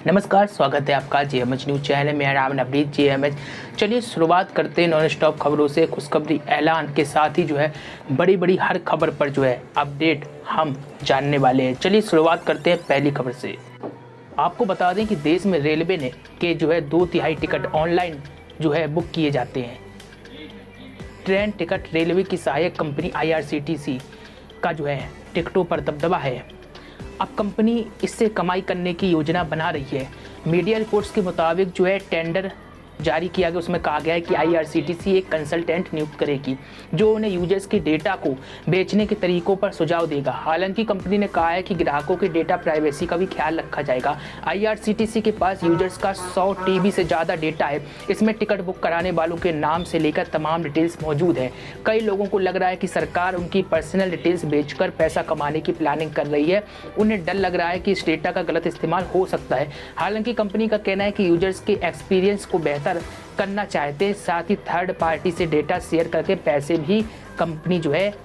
नमस्कार, स्वागत है आपका जेएमएच न्यूज चैनल में। मेरा नाम नवनीत जेएमएच। चलिए शुरुआत करते हैं नॉन स्टॉप खबरों से। खुशखबरी ऐलान के साथ ही बड़ी बड़ी हर खबर पर अपडेट हम जानने वाले हैं। चलिए शुरुआत करते हैं पहली खबर से। आपको बता दें कि देश में रेलवे ने के 2/3 टिकट ऑनलाइन बुक किए जाते हैं। ट्रेन टिकट रेलवे की सहायक कंपनी IRCTC का टिकटों पर दबदबा है। अब कंपनी इससे कमाई करने की योजना बना रही है। मीडिया रिपोर्ट्स के मुताबिक टेंडर जारी किया गया, उसमें कहा गया है कि IRCTC एक कंसल्टेंट नियुक्त करेगी जो उन्हें यूजर्स के डेटा को बेचने के तरीकों पर सुझाव देगा। हालांकि कंपनी ने कहा है कि ग्राहकों के डेटा प्राइवेसी का भी ख्याल रखा जाएगा। IRCTC के पास यूजर्स का 100 TB से ज़्यादा डेटा है। इसमें टिकट बुक कराने वालों के नाम से लेकर तमाम डिटेल्स मौजूद है। कई लोगों को लग रहा है कि सरकार उनकी पर्सनल डिटेल्स बेचकर पैसा कमाने की प्लानिंग कर रही है। उन्हें डर लग रहा है कि इस डेटा का गलत इस्तेमाल हो सकता है। हालांकि कंपनी का कहना है कि यूजर्स के एक्सपीरियंस को बेहतर करना चाहते हैं, साथ ही थर्ड पार्टी से डेटा शेयर करके पैसे भी कंपनी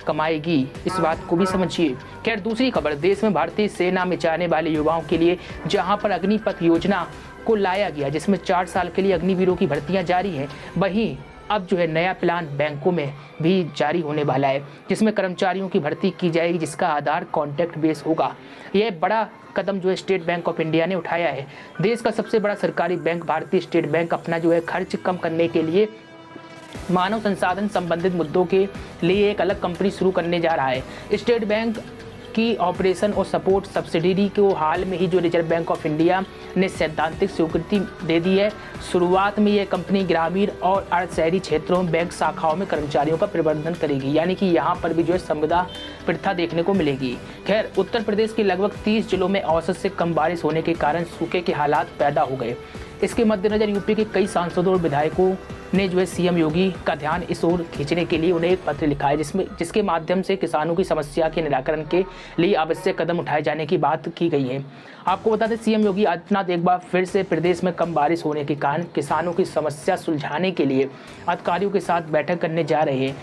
कमाएगी। इस बात को भी समझिए। खैर, दूसरी खबर, देश में भारतीय सेना में जाने वाले युवाओं के लिए जहां पर अग्निपथ योजना को लाया गया, जिसमें 4 साल के लिए अग्निवीरों की भर्तियां जारी हैं, वहीं अब नया प्लान बैंकों में भी जारी होने वाला है, जिसमें कर्मचारियों की भर्ती की जाएगी, जिसका आधार कॉन्टैक्ट बेस होगा। यह बड़ा कदम स्टेट बैंक ऑफ इंडिया ने उठाया है। देश का सबसे बड़ा सरकारी बैंक भारतीय स्टेट बैंक अपना खर्च कम करने के लिए मानव संसाधन संबंधित मुद्दों के लिए एक अलग कंपनी शुरू करने जा रहा है। स्टेट बैंक की ऑपरेशन और सपोर्ट सब्सिडरी को हाल में ही रिजर्व बैंक ऑफ इंडिया ने सैद्धांतिक स्वीकृति दे दी है। शुरुआत में यह कंपनी ग्रामीण और अर्ध शहरी क्षेत्रों में बैंक शाखाओं में कर्मचारियों का प्रबंधन करेगी, यानी कि यहाँ पर भी संविदा प्रथा देखने को मिलेगी। खैर, उत्तर प्रदेश के लगभग 30 जिलों में औसत से कम बारिश होने के कारण सूखे के हालात पैदा हो गए। इसके मद्देनजर यूपी के कई सांसदों और विधायकों ने सीएम योगी का ध्यान इस ओर खींचने के लिए उन्हें एक पत्र लिखा है, जिसके माध्यम से किसानों की समस्या के निराकरण के लिए आवश्यक कदम उठाए जाने की बात की गई है। आपको बता दें, सीएम योगी आदित्यनाथ एक बार फिर से प्रदेश में कम बारिश होने के कारण किसानों की समस्या सुलझाने के लिए अधिकारियों के साथ बैठक करने जा रहे हैं।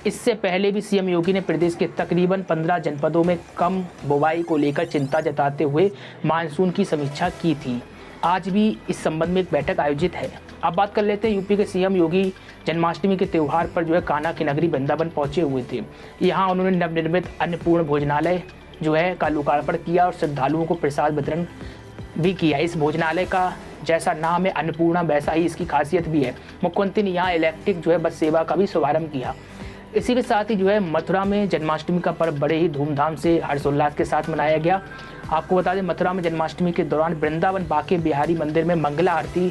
इससे पहले भी सीएम योगी ने प्रदेश के तकरीबन 15 जनपदों में कम बुवाई को लेकर चिंता जताते हुए मानसून की समीक्षा की थी। आज भी इस संबंध में एक बैठक आयोजित है। अब बात कर लेते हैं यूपी के सीएम योगी जन्माष्टमी के त्यौहार पर कान्हा की नगरी वृंदावन पहुंचे हुए थे। यहाँ उन्होंने नवनिर्मित अन्नपूर्ण भोजनालय का लोकार्पण किया और श्रद्धालुओं को प्रसाद वितरण भी किया। इस भोजनालय का जैसा नाम है अन्नपूर्णा, वैसा ही इसकी खासियत भी है। मुख्यमंत्री ने यहाँ इलेक्ट्रिक बस सेवा का भी शुभारंभ किया। इसी के साथ ही मथुरा में जन्माष्टमी का पर्व बड़े ही धूमधाम से हर्षोल्लास के साथ मनाया गया। आपको बता दें, मथुरा में जन्माष्टमी के दौरान वृंदावन बांके बिहारी मंदिर में मंगला आरती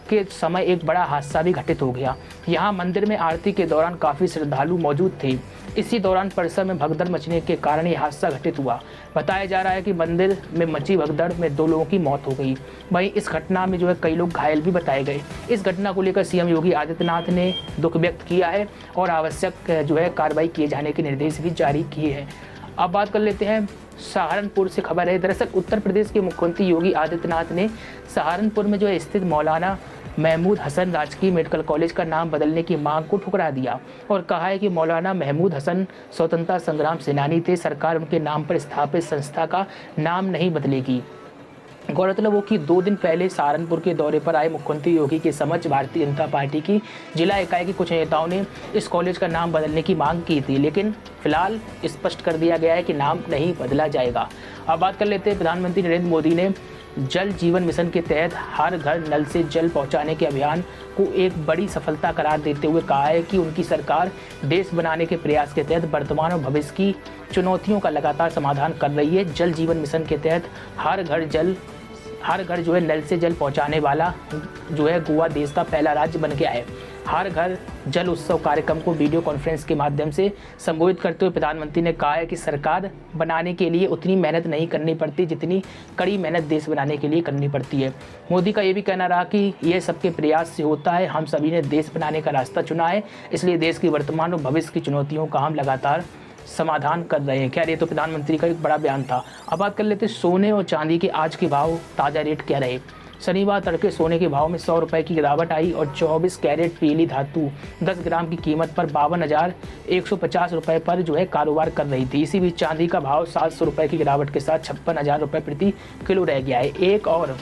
के समय एक बड़ा हादसा भी घटित हो गया। यहाँ मंदिर में आरती के दौरान काफ़ी श्रद्धालु मौजूद थे। इसी दौरान परिसर में भगदड़ मचने के कारण ये हादसा घटित हुआ। बताया जा रहा है कि मंदिर में मची भगदड़ में 2 लोगों की मौत हो गई। वहीं इस घटना में कई लोग घायल भी बताए गए। इस घटना को लेकर सीएम योगी आदित्यनाथ ने दुख व्यक्त किया है और आवश्यक कार्रवाई किए जाने के निर्देश भी जारी किए हैं। अब बात कर लेते हैं सहारनपुर से खबर है। दरअसल उत्तर प्रदेश के मुख्यमंत्री योगी आदित्यनाथ ने सहारनपुर में स्थित मौलाना महमूद हसन राजकीय मेडिकल कॉलेज का नाम बदलने की मांग को ठुकरा दिया और कहा है कि मौलाना महमूद हसन स्वतंत्रता संग्राम सेनानी थे। सरकार उनके नाम पर स्थापित संस्था का नाम नहीं बदलेगी। गौरतलब हो कि 2 दिन पहले सहारनपुर के दौरे पर आए मुख्यमंत्री योगी के समक्ष भारतीय जनता पार्टी की जिला इकाई के कुछ नेताओं ने इस कॉलेज का नाम बदलने की मांग की थी, लेकिन फिलहाल स्पष्ट कर दिया गया है कि नाम नहीं बदला जाएगा। अब बात कर लेते हैं, प्रधानमंत्री नरेंद्र मोदी ने जल जीवन मिशन के तहत हर घर नल से जल पहुंचाने के अभियान को एक बड़ी सफलता करार देते हुए कहा है कि उनकी सरकार देश बनाने के प्रयास के तहत वर्तमान और भविष्य की चुनौतियों का लगातार समाधान कर रही है। जल जीवन मिशन के तहत हर घर नल से जल पहुंचाने वाला गोवा देश का पहला राज्य बन गया है। हर घर जल उत्सव कार्यक्रम को वीडियो कॉन्फ्रेंस के माध्यम से संबोधित करते हुए प्रधानमंत्री ने कहा है कि सरकार बनाने के लिए उतनी मेहनत नहीं करनी पड़ती जितनी कड़ी मेहनत देश बनाने के लिए करनी पड़ती है। मोदी का ये भी कहना रहा कि यह सबके प्रयास से होता है। हम सभी ने देश बनाने का रास्ता चुना है, इसलिए देश की वर्तमान और भविष्य की चुनौतियों का हम लगातार समाधान कर रहे हैं। खैर, ये तो प्रधानमंत्री का एक बड़ा बयान था। अब बात कर लेते हैं सोने और चांदी के आज के भाव, ताज़ा रेट क्या रहे। शनिवार तड़के सोने के भाव में 100 रुपये की गिरावट आई और 24 कैरेट पीली धातु 10 ग्राम की कीमत पर 52,150 रुपये पर कारोबार कर रही थी। इसी बीच चांदी का भाव 700 रुपये की गिरावट के साथ 56,000 रुपये प्रति किलो रह गया है। एक और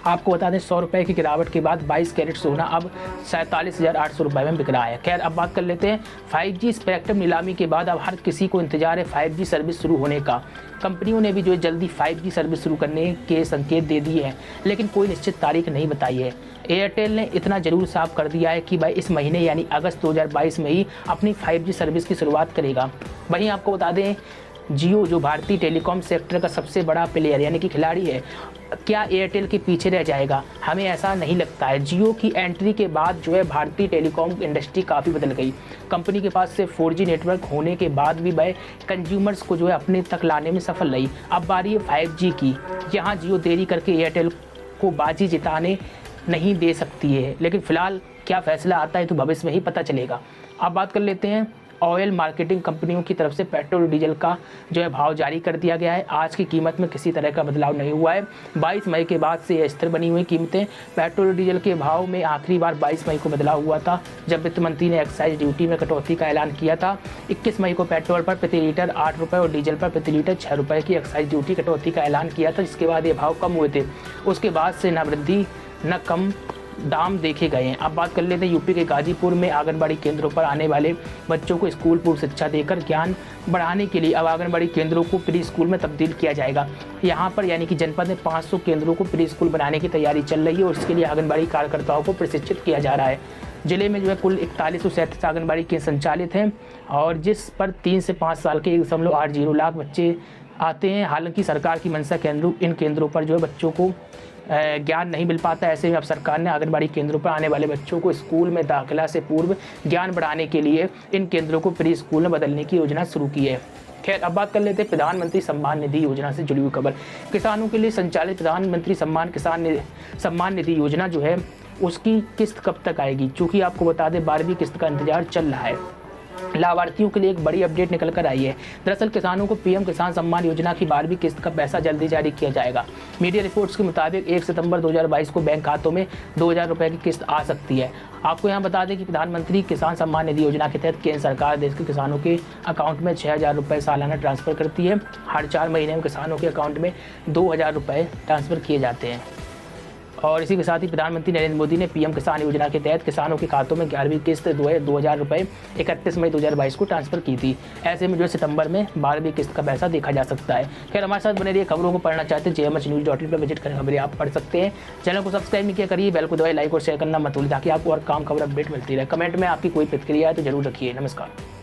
आपको बता दें 100 रुपये की गिरावट के बाद 22 कैरेट सोना अब 47,800 रुपये में बिक रहा है। खैर अब बात कर लेते हैं 5G स्पेक्ट्रम नीलामी के बाद अब हर किसी को इंतजार है 5G सर्विस शुरू होने का। कंपनियों ने भी जो है जल्दी 5G सर्विस शुरू करने के संकेत दे दिए हैं, लेकिन कोई निश्चित तारीख नहीं बताई है। एयरटेल ने इतना जरूर साफ कर दिया है कि भाई इस महीने यानी अगस्त 2022 में ही अपनी 5G सर्विस की शुरुआत करेगा। वहीं आपको बता दें जियो जो भारतीय टेलीकॉम सेक्टर का सबसे बड़ा प्लेयर यानी कि खिलाड़ी है, क्या एयरटेल के पीछे रह जाएगा? हमें ऐसा नहीं लगता है। जियो की एंट्री के बाद जो है भारतीय टेलीकॉम इंडस्ट्री काफ़ी बदल गई। कंपनी के पास से 4G नेटवर्क होने के बाद भी वह कंज्यूमर्स को जो है अपने तक लाने में सफल रही। अब बारी है 5G की। यहाँ जियो देरी करके एयरटेल को बाजी जिताने नहीं दे सकती है, लेकिन फिलहाल क्या फैसला आता है तो भविष्य में ही पता चलेगा। अब बात कर लेते हैं ऑयल मार्केटिंग कंपनियों की तरफ से पेट्रोल और डीजल का जो है भाव जारी कर दिया गया है। आज की कीमत में किसी तरह का बदलाव नहीं हुआ है। 22 मई के बाद से स्थिर बनी हुई कीमतें। पेट्रोल और डीजल के भाव में आखिरी बार 22 मई को बदलाव हुआ था, जब वित्त मंत्री ने एक्साइज ड्यूटी में कटौती का ऐलान किया था। 21 मई को पेट्रोल पर प्रति लीटर 8 रुपये और डीजल पर प्रति लीटर 6 रुपये की एक्साइज ड्यूटी कटौती का ऐलान किया था, जिसके बाद ये भाव कम हुए थे। उसके बाद से न वृद्धि न कम दाम देखे गए हैं। अब बात कर लेते हैं यूपी के गाजीपुर में आंगनबाड़ी केंद्रों पर आने वाले बच्चों को स्कूल पूर्व शिक्षा देकर ज्ञान बढ़ाने के लिए अब आंगनबाड़ी केंद्रों को प्री स्कूल में तब्दील किया जाएगा। यहाँ पर यानी कि जनपद में 500 केंद्रों को प्री स्कूल बनाने की तैयारी चल रही है और इसके लिए आंगनबाड़ी कार्यकर्ताओं को प्रशिक्षित किया जा रहा है। जिले में जो है कुल 4137 आंगनबाड़ी केंद्र संचालित हैं और जिस पर 3 से 5 साल के 1.80 लाख बच्चे आते हैं। हालांकि सरकार की मंशा के अनुरूप इन केंद्रों पर जो है बच्चों को ज्ञान नहीं मिल पाता। ऐसे में अब सरकार ने आंगनबाड़ी केंद्रों पर आने वाले बच्चों को स्कूल में दाखिला से पूर्व ज्ञान बढ़ाने के लिए इन केंद्रों को प्री स्कूल में बदलने की योजना शुरू की है। खैर अब बात कर लेते हैं प्रधानमंत्री सम्मान निधि योजना से जुड़ी हुई खबर। किसानों के लिए संचालित प्रधानमंत्री सम्मान निधि योजना जो है उसकी किस्त कब तक आएगी? चूँकि आपको बता दें 12वीं किस्त का इंतजार चल रहा है। लाभार्थियों के लिए एक बड़ी अपडेट निकल कर आई है। दरअसल किसानों को पीएम किसान सम्मान योजना की 12वीं किस्त का पैसा जल्दी जारी किया जाएगा। मीडिया रिपोर्ट्स के मुताबिक 1 सितंबर 2022 को बैंक खातों में 2000 रुपये की किस्त आ सकती है। आपको यहां बता दें कि प्रधानमंत्री किसान सम्मान निधि योजना के तहत केंद्र सरकार देश के किसानों के अकाउंट में 6000 रुपये सालाना ट्रांसफ़र करती है। हर 4 महीने में किसानों के अकाउंट में 2000 रुपये ट्रांसफ़र किए जाते हैं। और इसी के साथ ही प्रधानमंत्री नरेंद्र मोदी ने पीएम किसान योजना के तहत किसानों के खातों में 11वीं किस्त 2000 रुपये 31 मई 2022 को ट्रांसफर की थी। ऐसे में जो सितंबर में 12वीं किस्त का पैसा देखा जा सकता है। खैर हमारे साथ बने रहिए, खबरों को पढ़ना चाहते हैं jmhnews.in पर विजिट कर खबरें आप पढ़ सकते हैं। चैनल को सब्सक्राइब नहीं किया करिए, बेल को दबाइए, लाइक और शेयर करना मत भूलिए ताकि आपको और काम खबर अपडेट मिलती रहे। कमेंट में आपकी कोई प्रतिक्रिया है तो जरूर रखिए। नमस्कार।